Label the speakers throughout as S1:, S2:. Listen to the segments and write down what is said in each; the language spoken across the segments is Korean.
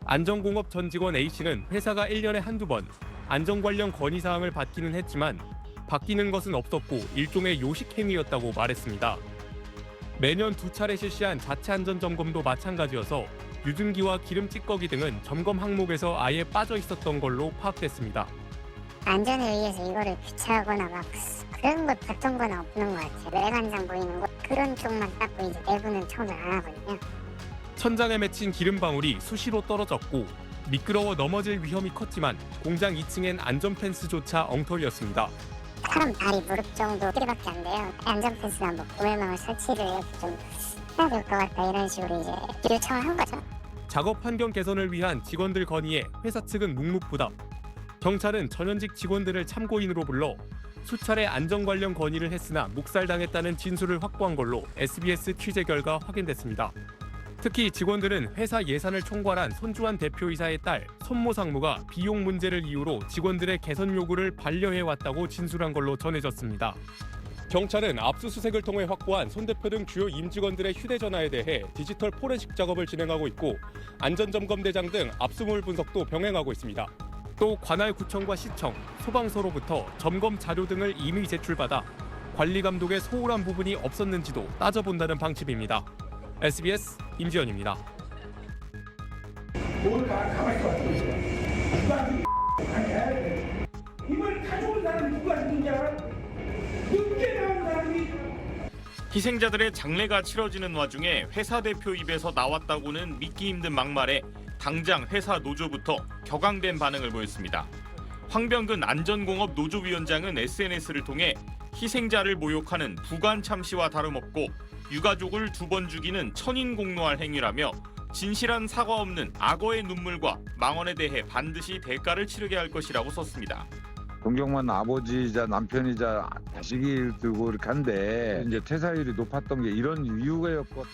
S1: 안전공업 전 직원 A씨는 회사가 1년에 한두 번 안전 관련 건의사항을 받기는 했지만 바뀌는 것은 없었고 일종의 요식 행위였다고 말했습니다. 매년 2차례 실시한 자체 안전 점검도 마찬가지여서 유증기와 기름 찌꺼기 등은 점검 항목에서 아예 빠져 있었던 걸로 파악됐습니다.
S2: 안전에 의해서 이거를 교체하거나 막 그런 걸 봤던 건 없는 것 같아요. 외관상 보이는 거 그런 쪽만 닦고 이제 내부는 청소를 안 하거든요.
S1: 천장에 맺힌 기름 방울이 수시로 떨어졌고 미끄러워 넘어질 위험이 컸지만 공장 2층엔 안전 펜스조차 엉터리였습니다.
S2: 사람 다리 무릎 정도 길이밖에 안 돼요. 안전 펜스나 뭐 구매망을 설치를 이렇게 좀 해야 될 것 같다 이런 식으로 이제 요청을 한 거죠.
S1: 작업 환경 개선을 위한 직원들 건의에 회사 측은 묵묵부답. 경찰은 전현직 직원들을 참고인으로 불러 수차례 안전 관련 건의를 했으나 묵살당했다는 진술을 확보한 걸로 SBS 취재 결과 확인됐습니다. 특히 직원들은 회사 예산을 총괄한 손주환 대표이사의 딸 손모 상무가 비용 문제를 이유로 직원들의 개선 요구를 반려해왔다고 진술한 걸로 전해졌습니다. 경찰은 압수수색을 통해 확보한 손 대표 등 주요 임직원들의 휴대전화에 대해 디지털 포렌식 작업을 진행하고 있고 안전점검대장 등 압수물 분석도 병행하고 있습니다. 또 관할구청과 시청, 소방서로부터 점검 자료 등을 이미 제출받아 관리 감독에 소홀한 부분이 없었는지도 따져본다는 방침입니다. SBS 임지연입니다.
S3: 뭘 가만히 있어. 누가 이걸 가져온 사람이 누가 있는지 알아? 늦게 나온 사람이.
S4: 희생자들의 장례가 치러지는 와중에 회사 대표 입에서 나왔다고는 믿기 힘든 막말에 당장 회사 노조부터 격앙된 반응을 보였습니다. 황병근 안전공업 노조위원장은 SNS를 통해 희생자를 모욕하는 부관 참시와 다름없고 유가족을 2번 죽이는 천인공노할 행위라며 진실한 사과 없는 악어의 눈물과 망언에 대해 반드시 대가를 치르게 할 것이라고 썼습니다.
S5: 존경받는 아버지이자 남편이자 자식이 들고 이렇게 한데 이제 퇴사율이 높았던 게 이런 이유가였고.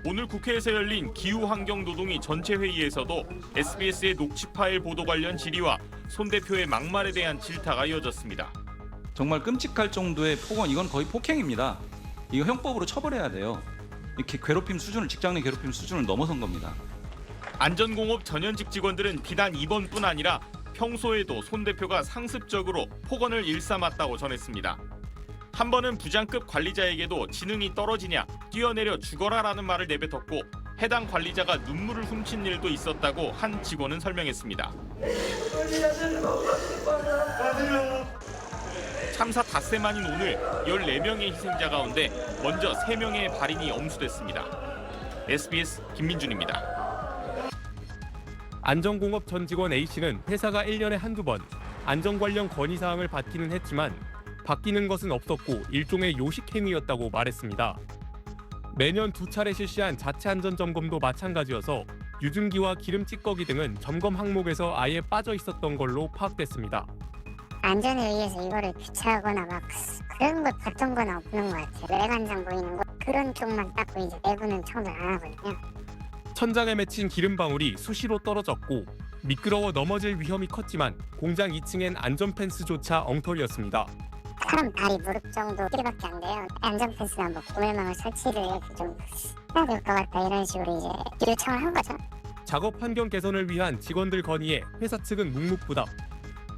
S4: 오늘 국회에서 열린 기후환경노동위 전체 회의에서도 SBS의 녹취 파일 보도 관련 질의와 손 대표의 막말에 대한 질타가 이어졌습니다.
S6: 정말 끔찍할 정도의 폭언, 이건 거의 폭행입니다. 이거 형법으로 처벌해야 돼요. 이렇게 괴롭힘 수준을, 직장 내 괴롭힘 수준을 넘어선 겁니다.
S4: 안전공업 전현직 직원들은 비단 이번뿐 아니라 평소에도 손 대표가 상습적으로 폭언을 일삼았다고 전했습니다. 한 번은 부장급 관리자에게도 지능이 떨어지냐 뛰어내려 죽어라라는 말을 내뱉었고 해당 관리자가 눈물을 훔친 일도 있었다고 한 직원은 설명했습니다. 참사 닷새 만인 오늘 14명의 희생자 가운데 먼저 3명의 발인이 엄수됐습니다. SBS 김민준입니다.
S1: 안전공업 전 직원 A씨는 회사가 1년에 한두 번 안전 관련 건의사항을 받기는 했지만 바뀌는 것은 없었고 일종의 요식 행위였다고 말했습니다. 매년 2차례 실시한 자체 안전 점검도 마찬가지여서 유증기와 기름 찌꺼기 등은 점검 항목에서 아예 빠져 있었던 걸로 파악됐습니다.
S2: 안전에 의해서 이거를 교체하거나 막 그런 걸 봤던 건 없는 것 같아요. 외관상 보이는 거 그런 쪽만 닦고 이제 내부는 청소를 안 하거든요.
S1: 천장에 맺힌 기름 방울이 수시로 떨어졌고 미끄러워 넘어질 위험이 컸지만 공장 2층엔 안전 펜스조차 엉터리였습니다.
S2: 사람 다리 무릎 정도 길이밖에 안 돼요. 안전 펜스나 뭐 구매망을 설치를 이렇게 좀 해야 될 것 같다 이런 식으로 이제 요청을 한 거죠.
S1: 작업 환경 개선을 위한 직원들 건의에 회사 측은 묵묵부답.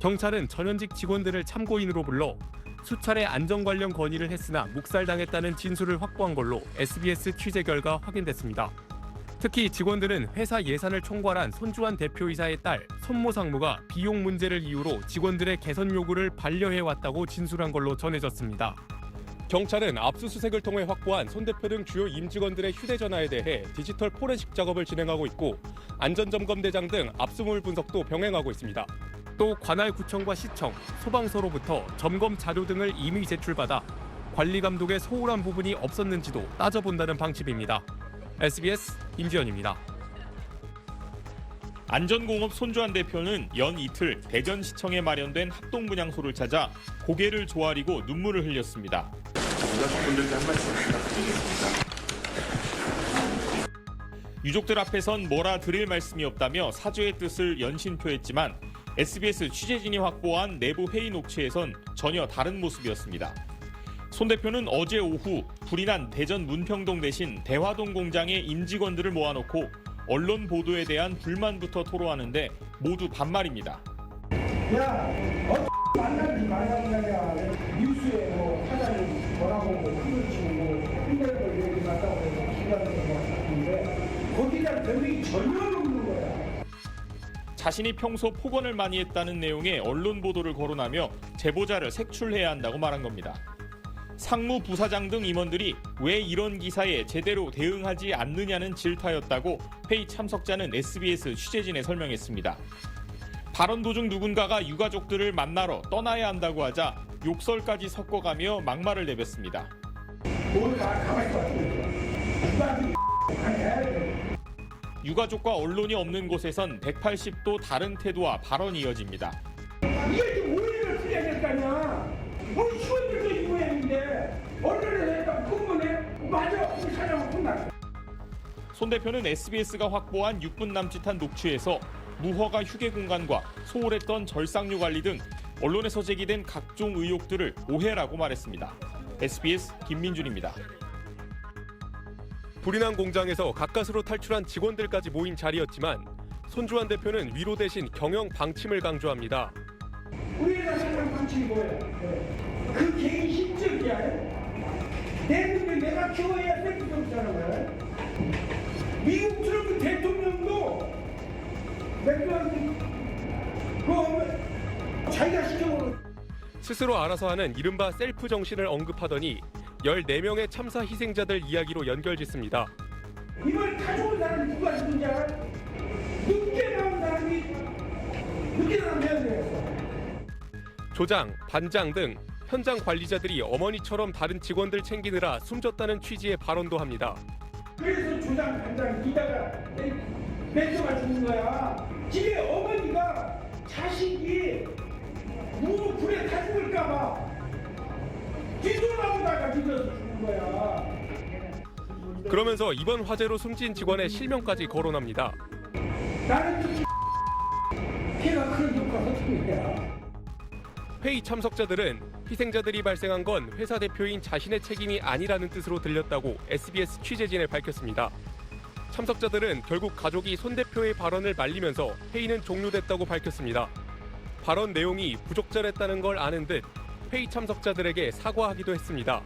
S1: 경찰은 전현직 직원들을 참고인으로 불러 수차례 안전 관련 건의를 했으나 묵살당했다는 진술을 확보한 걸로 SBS 취재 결과 확인됐습니다. 특히 직원들은 회사 예산을 총괄한 손주환 대표이사의 딸 손모 상무가 비용 문제를 이유로 직원들의 개선 요구를 반려해왔다고 진술한 걸로 전해졌습니다. 경찰은 압수수색을 통해 확보한 손 대표 등 주요 임직원들의 휴대전화에 대해 디지털 포렌식 작업을 진행하고 있고 안전점검대장 등 압수물 분석도 병행하고 있습니다. 또 관할구청과 시청, 소방서로부터 점검 자료 등을 이미 제출받아 관리 감독에 소홀한 부분이 없었는지도 따져본다는 방침입니다. SBS 임지연입니다.
S4: 안전공업 손주환 대표는 연 이틀 대전시청에 마련된 합동분향소를 찾아 고개를 조아리고 눈물을 흘렸습니다.
S7: 유가족분들께 한 말씀 부탁드리겠습니다.
S4: 유족들 앞에선 뭐라 드릴 말씀이 없다며 사죄의 뜻을 연신표했지만 SBS 취재진이 확보한 내부 회의 녹취에선 전혀 다른 모습이었습니다. 손 대표는 어제 오후 불이 난 대전 문평동 대신 대화동 공장의 임직원들을 모아놓고 언론 보도에 대한 불만부터 토로하는데 모두 반말입니다.
S3: 야, 만나지 말라고 그러냐. 뉴스에 뭐 사장님 뭐라고 뭐 큰걸 치고 뭐 힘들고 얘기 났다고 해서 기자들이 뭐 했는데 거기에 대한 변명이 전혀 없는 거야.
S4: 자신이 평소 폭언을 많이 했다는 내용의 언론 보도를 거론하며 제보자를 색출해야 한다고 말한 겁니다. 상무 부사장 등 임원들이 왜 이런 기사에 제대로 대응하지 않느냐는 질타였다고 회의 참석자는 SBS 취재진에 설명했습니다. 발언 도중 누군가가 유가족들을 만나러 떠나야 한다고 하자 욕설까지 섞어가며 막말을 내뱉습니다.
S3: 뭘 가만히 있어.
S4: 유가족과 언론이 없는 곳에선 180도 다른 태도와 발언이 이어집니다.
S3: 이게 지금 오해를 풀어야 될 거 아니야. 우리 시원들도 이 모양인데 언론에서 했다고 공문해? 맞아. 우리 사장은 혼났어.
S4: 손 대표는 SBS가 확보한 6분 남짓한 녹취에서 무허가 휴게 공간과 소홀했던 절상료 관리 등 언론에서 제기된 각종 의혹들을 오해라고 말했습니다. SBS 김민준입니다.
S1: 불이 난 공장에서 가까스로 탈출한 직원들까지 모인 자리였지만 손주환 대표는 위로 대신 경영 방침을 강조합니다.
S3: 우리 회사 사장 방침이 뭐야? 그 개인 힘적이야. 내 눈에 내가 키워야 뺏길 수 없다는 거야. 미국 트럼프 대통령도 맥도날드 그 자기가 시켜먹은
S1: 스스로 알아서 하는 이른바 셀프 정신을 언급하더니 14명의 참사 희생자들 이야기로 연결짓습니다.
S3: 이걸 가져온 사람이 누가 죽은지 알아? 늦게 나온 사람이 늦게 나온 사람이었어.
S1: 조장, 반장 등 현장 관리자들이 어머니처럼 다른 직원들 챙기느라 숨졌다는 취지의 발언도 합니다.
S3: 그래서 조장 반장 니다가 멘토가 죽은 거야. 집에 어머니가 자식이 불에 타 죽을까봐 뒤돌아오다가 뒤져서 죽은 거야.
S1: 그러면서 이번 화재로 숨진 직원의 실명까지 거론합니다.
S3: 나는 좀 걔가 그런 효과가 어떤 거야.
S1: 회의 참석자들은 희생자들이 발생한 건 회사 대표인 자신의 책임이 아니라는 뜻으로 들렸다고 SBS 취재진에 밝혔습니다. 참석자들은 결국 가족이 손 대표의 발언을 말리면서 회의는 종료됐다고 밝혔습니다. 발언 내용이 부적절했다는 걸 아는 듯 회의 참석자들에게 사과하기도 했습니다.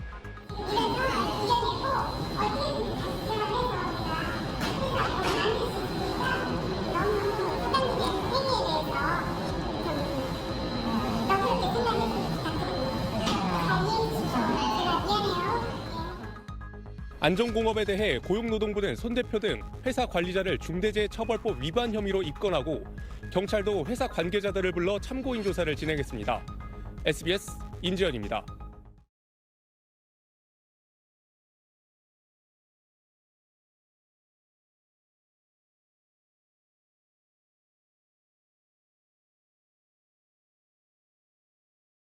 S1: 안전공업에 대해 고용노동부는 손 대표 등 회사 관리자를 중대재해처벌법 위반 혐의로 입건하고 경찰도 회사 관계자들을 불러 참고인 조사를 진행했습니다. SBS 임지연입니다.